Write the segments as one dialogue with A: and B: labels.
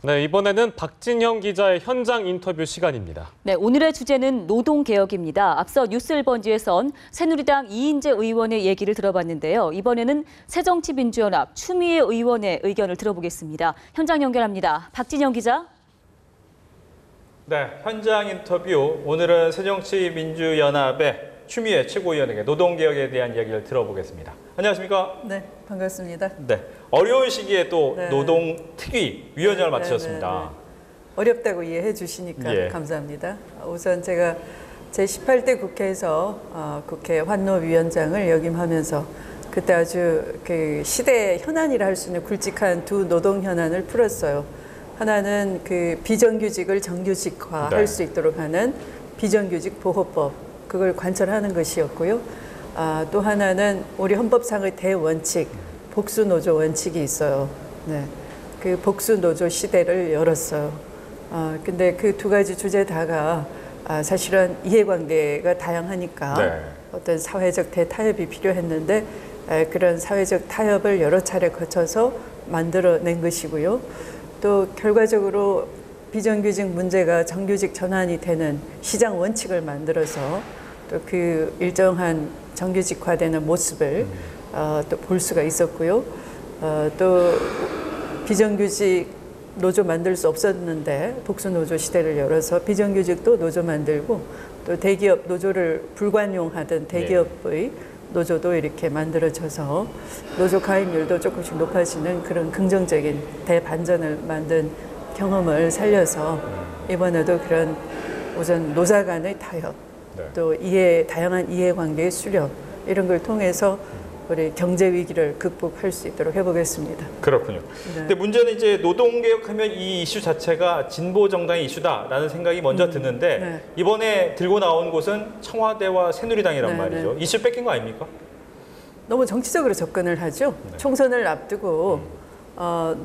A: 네, 이번에는 박진형 기자의 현장 인터뷰 시간입니다.
B: 네, 오늘의 주제는 노동개혁입니다. 앞서 뉴스1번지에선 새누리당 이인재 의원의 얘기를 들어봤는데요. 이번에는 새정치민주연합 추미애 의원의 의견을 들어보겠습니다. 현장 연결합니다. 박진형 기자.
C: 네, 현장 인터뷰. 오늘은 새정치민주연합의 추미애 최고위원에게 노동개혁에 대한 이야기를 들어보겠습니다. 안녕하십니까?
D: 네, 반갑습니다.
C: 네, 어려운 시기에 또 노동특위 위원장을 맡으셨습니다.
D: 어렵다고 이해해 주시니까 감사합니다. 우선 제가 제18대 국회에서 국회 환노위원장을 역임하면서 그때 아주 그 시대의 현안이라 할 수 있는 굵직한 두 노동 현안을 풀었어요. 하나는 그 비정규직을 정규직화할 수 있도록 하는 비정규직 보호법, 그걸 관철하는 것이었고요. 또 하나는 우리 헌법상의 대원칙, 복수노조 원칙이 있어요. 네, 그 복수노조 시대를 열었어요. 근데 그 두 가지 주제 다가 사실은 이해관계가 다양하니까 어떤 사회적 대타협이 필요했는데 그런 사회적 타협을 여러 차례 거쳐서 만들어낸 것이고요. 또 결과적으로 비정규직 문제가 정규직 전환이 되는 시장 원칙을 만들어서 또 그 일정한 정규직화되는 모습을 또 볼 수가 있었고요. 또 비정규직 노조 만들 수 없었는데 복수노조 시대를 열어서 비정규직도 노조 만들고 또 대기업 노조를 불관용하던 대기업의 노조도 이렇게 만들어져서 노조 가입률도 조금씩 높아지는 그런 긍정적인 대반전을 만든 경험을 살려서 이번에도 그런 우선 노사 간의 타협, 또 다양한 이해관계의 수렴 이런 걸 통해서 우리 경제 위기를 극복할 수 있도록 해보겠습니다.
C: 그렇군요. 근데 문제는 이제 노동개혁하면 이 이슈 자체가 진보 정당의 이슈다라는 생각이 먼저 드는데 이번에 들고 나온 곳은 청와대와 새누리당이란 말이죠. 이슈 뺏긴 거 아닙니까?
D: 너무 정치적으로 접근을 하죠. 총선을 앞두고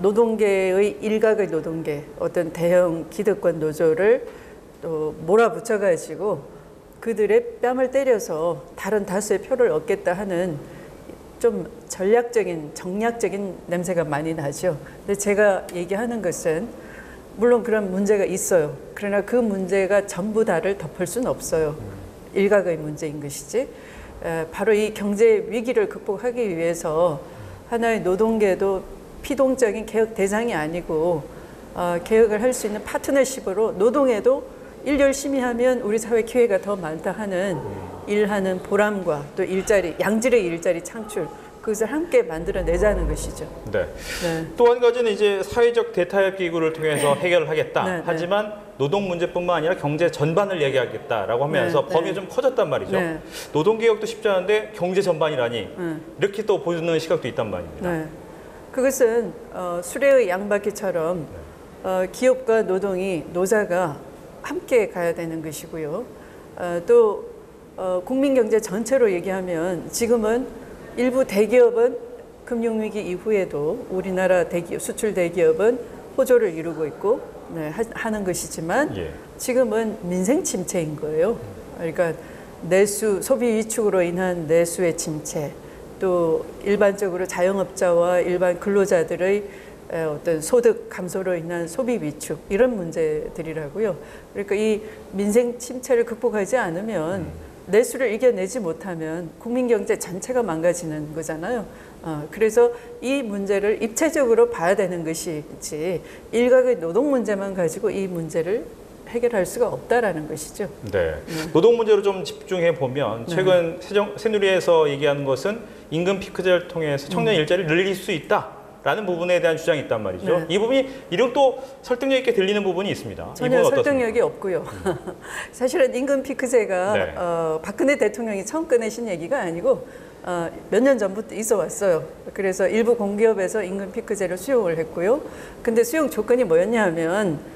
D: 노동계의 일각의 노동계, 어떤 대형 기득권 노조를 또 몰아붙여가지고 그들의 뺨을 때려서 다른 다수의 표를 얻겠다 하는 좀 전략적인, 정략적인 냄새가 많이 나죠. 근데 제가 얘기하는 것은 물론 그런 문제가 있어요. 그러나 그 문제가 전부 다를 덮을 수는 없어요. 일각의 문제인 것이지. 바로 이 경제 위기를 극복하기 위해서 하나의 노동계도 피동적인 개혁 대상이 아니고 개혁을 할 수 있는 파트너십으로 노동에도 일 열심히 하면 우리 사회 기회가 더 많다 하는 일하는 보람과 또 일자리, 양질의 일자리 창출, 그것을 함께 만들어내자는 것이죠.
C: 또 한 가지는 이제 사회적 대타협 기구를 통해서 해결을 하겠다. 하지만 노동 문제뿐만 아니라 경제 전반을 얘기하겠다라고 하면서 범위가 좀 커졌단 말이죠. 노동개혁도 쉽지 않은데 경제 전반이라니 이렇게 또 보는 시각도 있단 말입니다.
D: 그것은 수레의 양바퀴처럼 기업과 노사가 함께 가야 되는 것이고요. 또 국민 경제 전체로 얘기하면 지금은 일부 대기업은 금융위기 이후에도 우리나라 수출 대기업은 호조를 이루고 있고 하는 것이지만 지금은 민생 침체인 거예요. 그러니까 소비 위축으로 인한 내수의 침체, 또 일반적으로 자영업자와 일반 근로자들의 어떤 소득 감소로 인한 소비 위축 이런 문제들이라고요. 그러니까 이 민생 침체를 극복하지 않으면 내수를 이겨내지 못하면 국민 경제 전체가 망가지는 거잖아요. 그래서 이 문제를 입체적으로 봐야 되는 것이지 일각의 노동 문제만 가지고 이 문제를 해결할 수가 없다라는 것이죠.
C: 노동 문제로 좀 집중해 보면 최근 새누리에서 얘기하는 것은 임금 피크제를 통해서 청년 일자리를 늘릴 수 있다라는 부분에 대한 주장이 있단 말이죠. 이 부분이 이런 또 설득력 있게 들리는 부분이 있습니다.
D: 전혀 설득력이 없고요. 사실은 임금 피크제가 박근혜 대통령이 처음 꺼내신 얘기가 아니고 몇 년 전부터 있어 왔어요. 그래서 일부 공기업에서 임금 피크제를 수용을 했고요. 근데 수용 조건이 뭐였냐 하면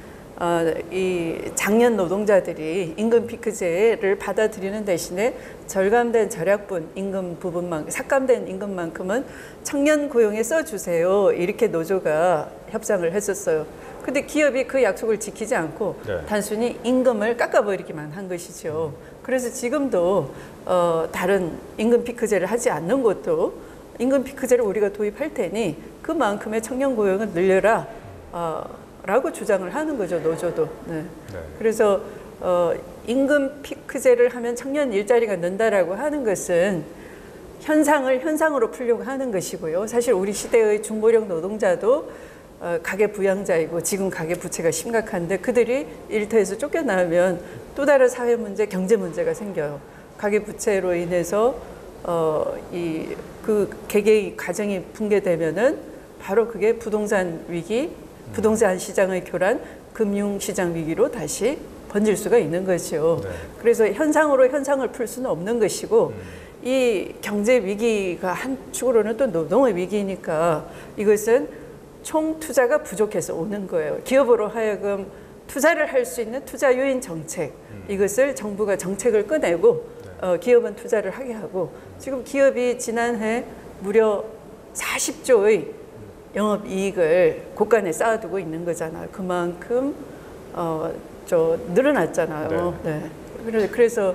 D: 이 장년 노동자들이 임금 피크제를 받아들이는 대신에 절감된 절약분 임금 부분만 삭감된 임금만큼은 청년 고용에 써주세요. 이렇게 노조가 협상을 했었어요. 근데 기업이 그 약속을 지키지 않고 단순히 임금을 깎아버리기만 한 것이죠. 그래서 지금도 다른 임금 피크제를 하지 않는 곳도 임금 피크제를 우리가 도입할 테니 그만큼의 청년 고용을 늘려라. 라고 주장을 하는 거죠, 노조도. 네. 그래서 임금 피크제를 하면 청년 일자리가 는다라고 하는 것은 현상을 현상으로 풀려고 하는 것이고요. 사실 우리 시대의 중고령 노동자도 가계 부양자이고 지금 가계 부채가 심각한데 그들이 일터에서 쫓겨나면 또 다른 사회 문제, 경제 문제가 생겨요. 가계 부채로 인해서 그 개개의 가정이 붕괴되면은 바로 그게 부동산 위기, 부동산 시장의 교란, 금융 시장 위기로 다시 번질 수가 있는 거죠. 그래서 현상으로 현상을 풀 수는 없는 것이고 이 경제 위기가 한 축으로는 또 노동의 위기니까 이것은 총 투자가 부족해서 오는 거예요. 기업으로 하여금 투자를 할 수 있는 투자 요인 정책, 이것을 정부가 정책을 꺼내고 기업은 투자를 하게 하고 지금 기업이 지난해 무려 40조의 영업이익을 곳간에 쌓아두고 있는 거잖아요. 그만큼 늘어났잖아요. 네. 그래서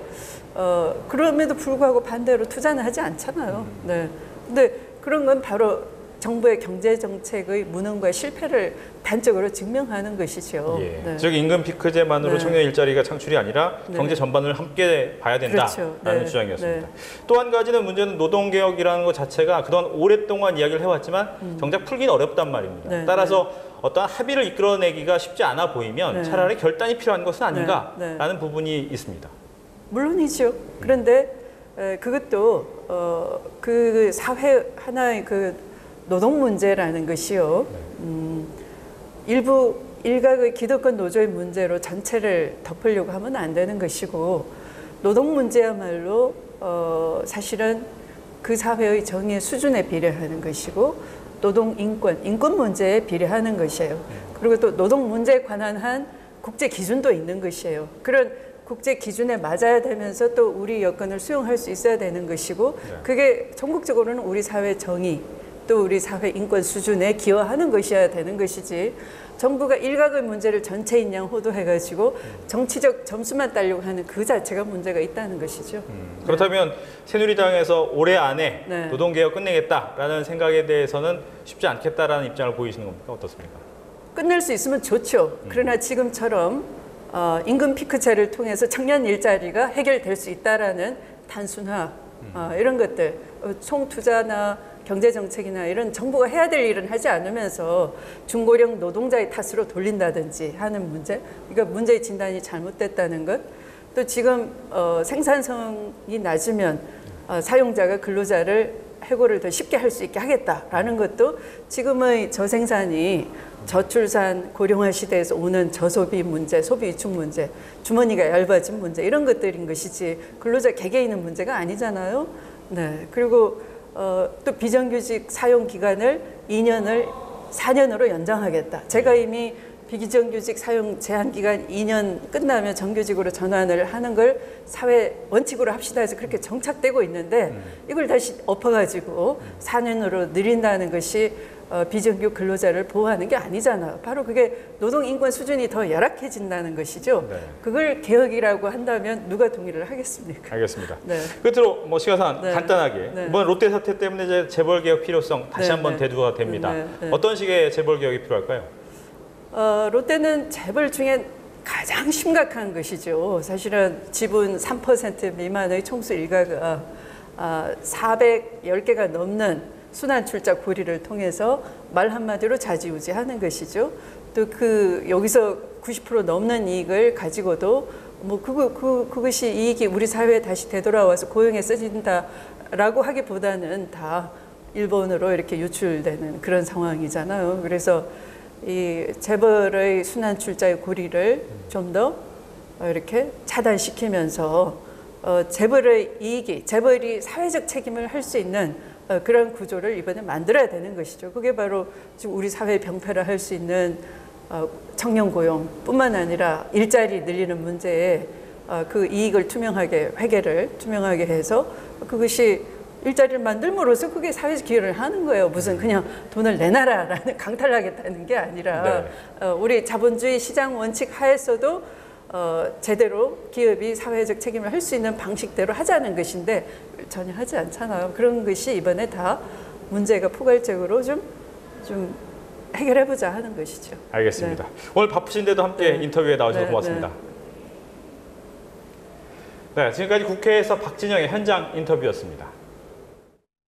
D: 그럼에도 불구하고 반대로 투자는 하지 않잖아요. 네. 근데 그런 건 바로 정부의 경제 정책의 무능과 실패를 단적으로 증명하는 것이죠.
C: 예.
D: 네.
C: 즉 임금 피크제만으로
D: 네.
C: 청년 일자리가 창출이 아니라
D: 네.
C: 경제 전반을 함께 봐야 된다라는
D: 그렇죠. 네.
C: 주장이었습니다.
D: 네.
C: 또 한 가지는 문제는 노동개혁이라는 것 자체가 그동안 오랫동안 이야기를 해왔지만 정작 풀기는 어렵단 말입니다.
D: 네.
C: 따라서 어떠한 합의를 이끌어내기가 쉽지 않아 보이면
D: 네.
C: 차라리 결단이 필요한 것은 아닌가라는
D: 네.
C: 부분이 있습니다. 물론이죠.
D: 그런데 그것도 그 사회 하나의 그 노동 문제라는 것이요. 일각의 기득권 노조의 문제로 전체를 덮으려고 하면 안 되는 것이고 노동 문제야말로 사실은 그 사회의 정의의 수준에 비례하는 것이고 노동 인권 문제에 비례하는 것이에요. 그리고 또 노동 문제에 관한 한 국제 기준도 있는 것이에요. 그런 국제 기준에 맞아야 되면서 또 우리 여건을 수용할 수 있어야 되는 것이고 그게 전국적으로는 우리 사회 정의 또 우리 사회 인권 수준에 기여하는 것이어야 되는 것이지 정부가 일각의 문제를 전체인 양 호도해가지고 정치적 점수만 따려고 하는 그 자체가 문제가 있다는 것이죠.
C: 그렇다면 새누리당에서 올해 안에
D: 네.
C: 노동개혁 끝내겠다라는 생각에 대해서는 쉽지 않겠다라는 입장을 보이시는 겁니까? 어떻습니까?
D: 끝낼 수 있으면 좋죠. 그러나 지금처럼 임금 피크제를 통해서 청년 일자리가 해결될 수 있다라는 단순화 이런 것들 총투자나 경제정책이나 이런 정부가 해야 될 일은 하지 않으면서 중고령 노동자의 탓으로 돌린다든지 하는 문제, 그러니까 문제의 진단이 잘못됐다는 것, 또 지금 생산성이 낮으면 사용자가 근로자를 해고를 더 쉽게 할 수 있게 하겠다라는 것도 지금의 저생산이 저출산 고령화 시대에서 오는 저소비 문제, 소비 위축 문제, 주머니가 얇아진 문제 이런 것들인 것이지 근로자 개개인의 문제가 아니잖아요. 네. 그리고 또 비정규직 사용 기간을 2년을 4년으로 연장하겠다. 제가 이미 비정규직 사용 제한 기간 2년 끝나면 정규직으로 전환을 하는 걸 사회 원칙으로 합시다 해서 그렇게 정착되고 있는데 이걸 다시 엎어가지고 4년으로 늘린다는 것이 비정규 근로자를 보호하는 게 아니잖아요. 바로 그게 노동 인권 수준이 더 열악해진다는 것이죠.
C: 네.
D: 그걸 개혁이라고 한다면 누가 동의를 하겠습니까?
C: 알겠습니다.
D: 네.
C: 끝으로 시간상
D: 네.
C: 간단하게
D: 네.
C: 이번 롯데 사태 때문에 이제 재벌 개혁 필요성 다시
D: 네.
C: 한번
D: 네.
C: 대두가 됩니다.
D: 네. 네.
C: 어떤 식의 재벌 개혁이 필요할까요?
D: 롯데는 재벌 중에 가장 심각한 것이죠. 사실은 지분 3% 미만의 총수 일가가 410개가 넘는 순환 출자 고리를 통해서 말 한마디로 좌지우지하는 것이죠. 또 여기서 90% 넘는 이익을 가지고도 그것이 이익이 우리 사회에 다시 되돌아와서 고용에 쓰진다라고 하기보다는 다 일본으로 이렇게 유출되는 그런 상황이잖아요. 그래서 이 재벌의 순환 출자의 고리를 좀 더 이렇게 차단시키면서 재벌의 이익이 재벌이 사회적 책임을 할 수 있는 그런 구조를 이번에 만들어야 되는 것이죠. 그게 바로 지금 우리 사회 병폐를 할 수 있는 청년 고용뿐만 아니라 일자리 늘리는 문제에 그 이익을 투명하게 회계를 투명하게 해서 그것이 일자리를 만들므로써 그게 사회적 기여를 하는 거예요. 무슨 그냥 돈을 내놔라라는 강탈하겠다는 게 아니라 우리 자본주의 시장 원칙 하에서도 제대로 기업이 사회적 책임을 할 수 있는 방식대로 하자는 것인데 전혀 하지 않잖아요. 그런 것이 이번에 다 문제가 포괄적으로 좀 해결해보자 하는 것이죠.
C: 알겠습니다. 오늘 바쁘신데도 함께 인터뷰에 나오셔서 고맙습니다. 네, 지금까지 국회에서 박진영의 현장 인터뷰였습니다.